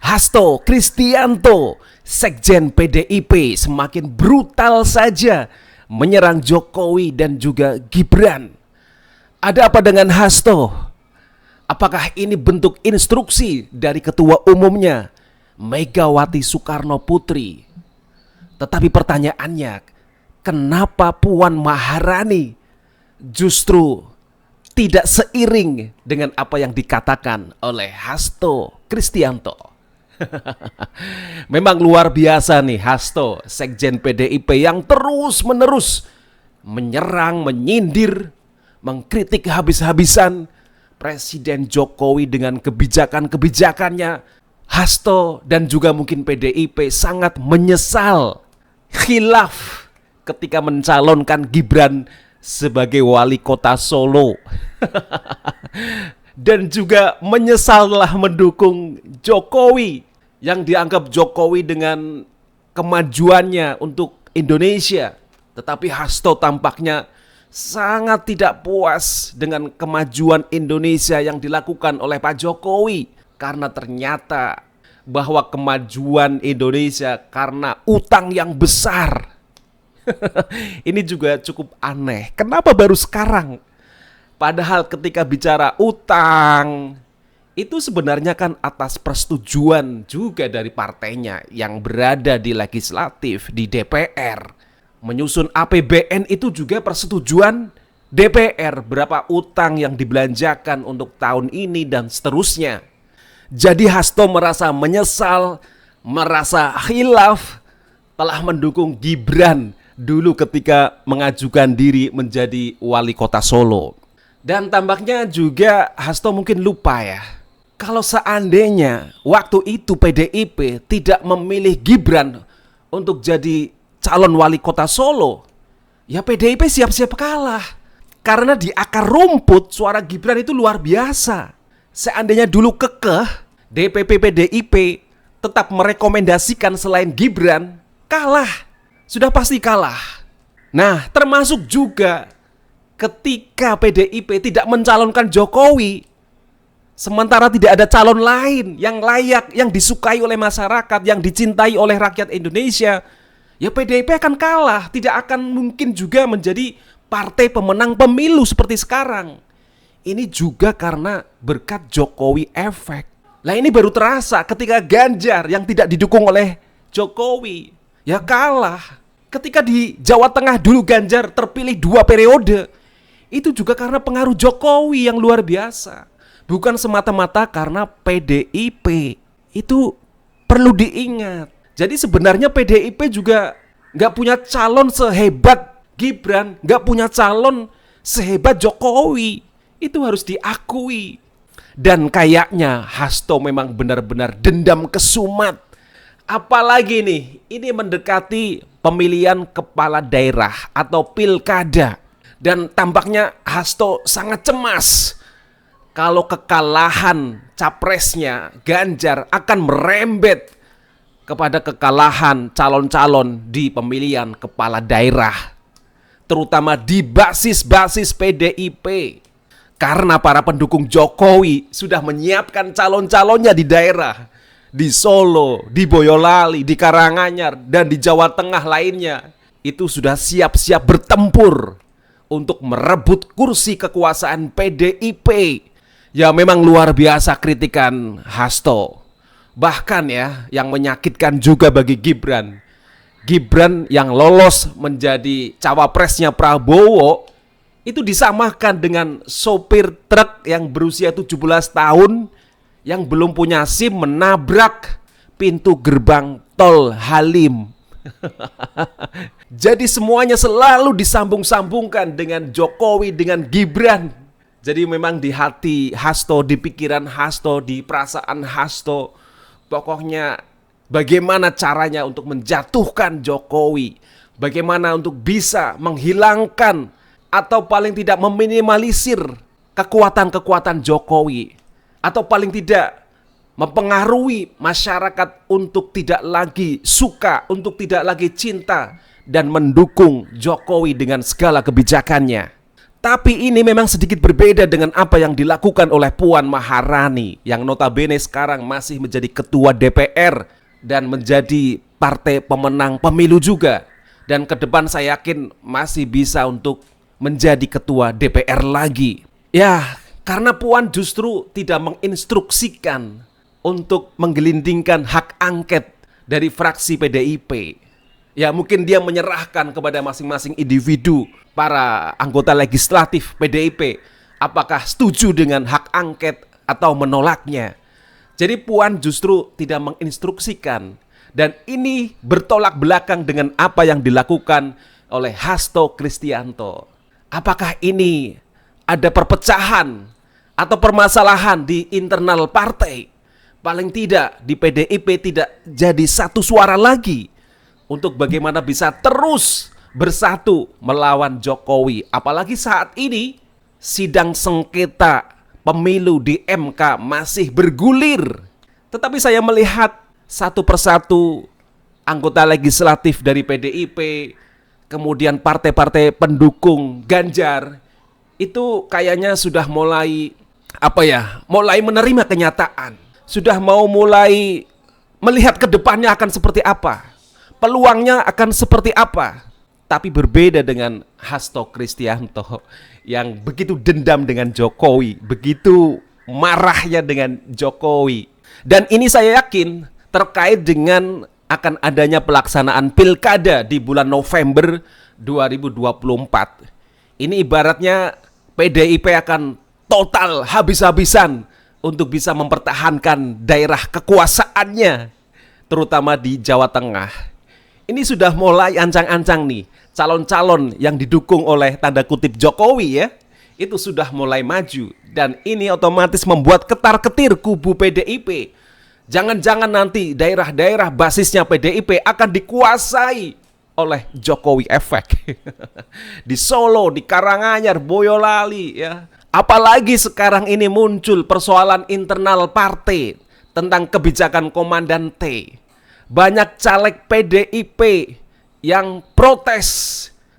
Hasto Kristianto, Sekjen PDIP, semakin brutal saja menyerang Jokowi dan juga Gibran. Ada apa dengan Hasto? Apakah ini bentuk instruksi dari ketua umumnya, Megawati Soekarno Putri? Tetapi pertanyaannya, kenapa Puan Maharani justru tidak seiring dengan apa yang dikatakan oleh Hasto Kristianto? Memang luar biasa nih Hasto, Sekjen PDIP yang terus-menerus menyerang, menyindir, mengkritik habis-habisan Presiden Jokowi dengan kebijakan-kebijakannya. Hasto dan juga mungkin PDIP sangat menyesal khilaf ketika mencalonkan Gibran sebagai wali kota Solo. Dan juga menyesallah mendukung Jokowi yang dianggap Jokowi dengan kemajuannya untuk Indonesia. Tetapi Hasto tampaknya sangat tidak puas dengan kemajuan Indonesia yang dilakukan oleh Pak Jokowi. Karena ternyata bahwa kemajuan Indonesia karena utang yang besar. Ini juga cukup aneh. Kenapa baru sekarang? Padahal ketika bicara utang, itu sebenarnya kan atas persetujuan juga dari partainya yang berada di legislatif, di DPR. Menyusun APBN itu juga persetujuan DPR, berapa utang yang dibelanjakan untuk tahun ini dan seterusnya. Jadi Hasto merasa menyesal, merasa khilaf, telah mendukung Gibran dulu ketika mengajukan diri menjadi wali kota Solo. Dan tampaknya juga Hasto mungkin lupa ya, kalau seandainya waktu itu PDIP tidak memilih Gibran untuk jadi calon wali kota Solo, ya PDIP siap-siap kalah. Karena di akar rumput suara Gibran itu luar biasa. Seandainya dulu kekeh DPP PDIP tetap merekomendasikan selain Gibran, kalah. Sudah pasti kalah. Nah, termasuk juga ketika PDIP tidak mencalonkan Jokowi, sementara tidak ada calon lain yang layak, yang disukai oleh masyarakat, yang dicintai oleh rakyat Indonesia, ya PDIP akan kalah. Tidak akan mungkin juga menjadi partai pemenang pemilu seperti sekarang. Ini juga karena berkat Jokowi efek. Lah ini baru terasa ketika Ganjar yang tidak didukung oleh Jokowi, ya kalah. Ketika di Jawa Tengah dulu Ganjar terpilih 2 periode, itu juga karena pengaruh Jokowi yang luar biasa. Bukan semata-mata karena PDIP. Itu perlu diingat. Jadi sebenarnya PDIP juga gak punya calon sehebat Gibran, gak punya calon sehebat Jokowi. Itu harus diakui. Dan kayaknya Hasto memang benar-benar dendam kesumat. Apalagi nih, ini mendekati pemilihan kepala daerah atau pilkada. Dan tampaknya Hasto sangat cemas kalau kekalahan capresnya Ganjar akan merembet kepada kekalahan calon-calon di pemilihan kepala daerah, terutama di basis-basis PDIP. Karena para pendukung Jokowi sudah menyiapkan calon-calonnya di daerah, di Solo, di Boyolali, di Karanganyar, dan di Jawa Tengah lainnya. Itu sudah siap-siap bertempur untuk merebut kursi kekuasaan PDIP. Ya memang luar biasa kritikan Hasto. Bahkan ya yang menyakitkan juga bagi Gibran. Gibran yang lolos menjadi cawapresnya Prabowo itu disamakan dengan sopir truk yang berusia 17 tahun yang belum punya SIM menabrak pintu gerbang tol Halim. Jadi semuanya selalu disambung-sambungkan dengan Jokowi, dengan Gibran. Jadi memang di hati Hasto, di pikiran Hasto, di perasaan Hasto, pokoknya bagaimana caranya untuk menjatuhkan Jokowi, bagaimana untuk bisa menghilangkan atau paling tidak meminimalisir kekuatan-kekuatan Jokowi, atau paling tidak mempengaruhi masyarakat untuk tidak lagi suka, untuk tidak lagi cinta dan mendukung Jokowi dengan segala kebijakannya. Tapi ini memang sedikit berbeda dengan apa yang dilakukan oleh Puan Maharani, yang notabene sekarang masih menjadi ketua DPR dan menjadi partai pemenang pemilu juga. Dan ke depan saya yakin masih bisa untuk menjadi ketua DPR lagi. Ya, karena Puan justru tidak menginstruksikan untuk menggelindingkan hak angket dari fraksi PDIP. Ya, mungkin dia menyerahkan kepada masing-masing individu, para anggota legislatif PDIP, apakah setuju dengan hak angket atau menolaknya. Jadi Puan justru tidak menginstruksikan. Dan ini bertolak belakang dengan apa yang dilakukan oleh Hasto Kristianto. Apakah ini ada perpecahan atau permasalahan di internal partai? Paling tidak di PDIP tidak jadi satu suara lagi untuk bagaimana bisa terus bersatu melawan Jokowi. Apalagi saat ini sidang sengketa pemilu di MK masih bergulir. Tetapi saya melihat satu persatu anggota legislatif dari PDIP, kemudian partai-partai pendukung Ganjar, itu kayaknya sudah mulai mulai menerima kenyataan. Sudah mau mulai melihat ke depannya akan seperti apa, peluangnya akan seperti apa. Tapi berbeda dengan Hasto Kristianto yang begitu dendam dengan Jokowi, begitu marahnya dengan Jokowi. Dan ini saya yakin terkait dengan akan adanya pelaksanaan pilkada di bulan November 2024. Ini ibaratnya PDIP akan total habis-habisan untuk bisa mempertahankan daerah kekuasaannya, terutama di Jawa Tengah. Ini sudah mulai ancang-ancang nih, calon-calon yang didukung oleh tanda kutip Jokowi ya, itu sudah mulai maju. Dan ini otomatis membuat ketar-ketir kubu PDIP. Jangan-jangan nanti daerah-daerah basisnya PDIP akan dikuasai oleh Jokowi efek. Di Solo, di Karanganyar, Boyolali ya. Apalagi sekarang ini muncul persoalan internal partai tentang kebijakan Komandan T. Banyak caleg PDIP yang protes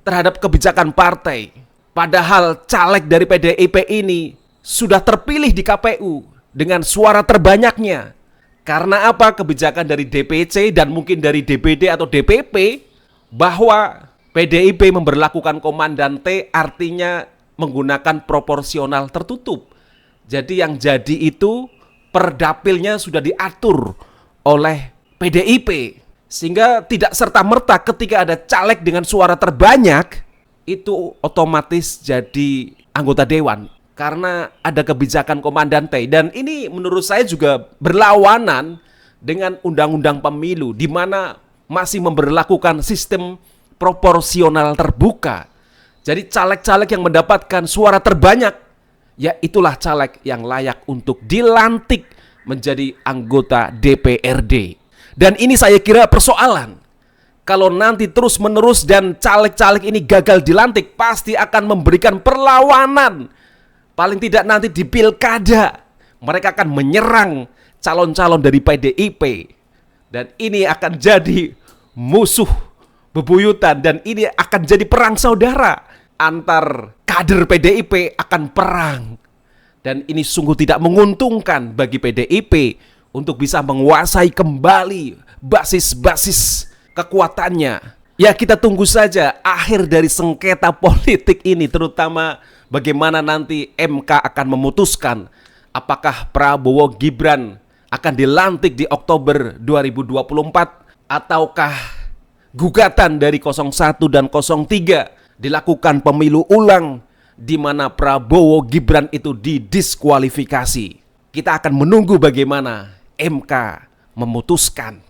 terhadap kebijakan partai. Padahal caleg dari PDIP ini sudah terpilih di KPU dengan suara terbanyaknya. Karena apa? Kebijakan dari DPC dan mungkin dari DPD atau DPP bahwa PDIP memberlakukan Komandan T, artinya menggunakan proporsional tertutup. Jadi yang jadi itu perdapilnya sudah diatur oleh PDIP, sehingga tidak serta-merta ketika ada caleg dengan suara terbanyak itu otomatis jadi anggota dewan karena ada kebijakan Komandan T. Dan ini menurut saya juga berlawanan dengan undang-undang pemilu di mana masih memberlakukan sistem proporsional terbuka. Jadi caleg-caleg yang mendapatkan suara terbanyak, ya itulah caleg yang layak untuk dilantik menjadi anggota DPRD. Dan ini saya kira persoalan. Kalau nanti terus-menerus dan caleg-caleg ini gagal dilantik, pasti akan memberikan perlawanan. Paling tidak nanti di pilkada, mereka akan menyerang calon-calon dari PDIP. Dan ini akan jadi musuh bebuyutan. Dan ini akan jadi perang saudara. Antar kader PDIP akan perang. Dan ini sungguh tidak menguntungkan bagi PDIP untuk bisa menguasai kembali basis-basis kekuatannya. Ya kita tunggu saja akhir dari sengketa politik ini, terutama bagaimana nanti MK akan memutuskan apakah Prabowo Gibran akan dilantik di Oktober 2024 ataukah gugatan dari 01 dan 03 dilakukan pemilu ulang di mana Prabowo Gibran itu didiskualifikasi. Kita akan menunggu bagaimana MK memutuskan.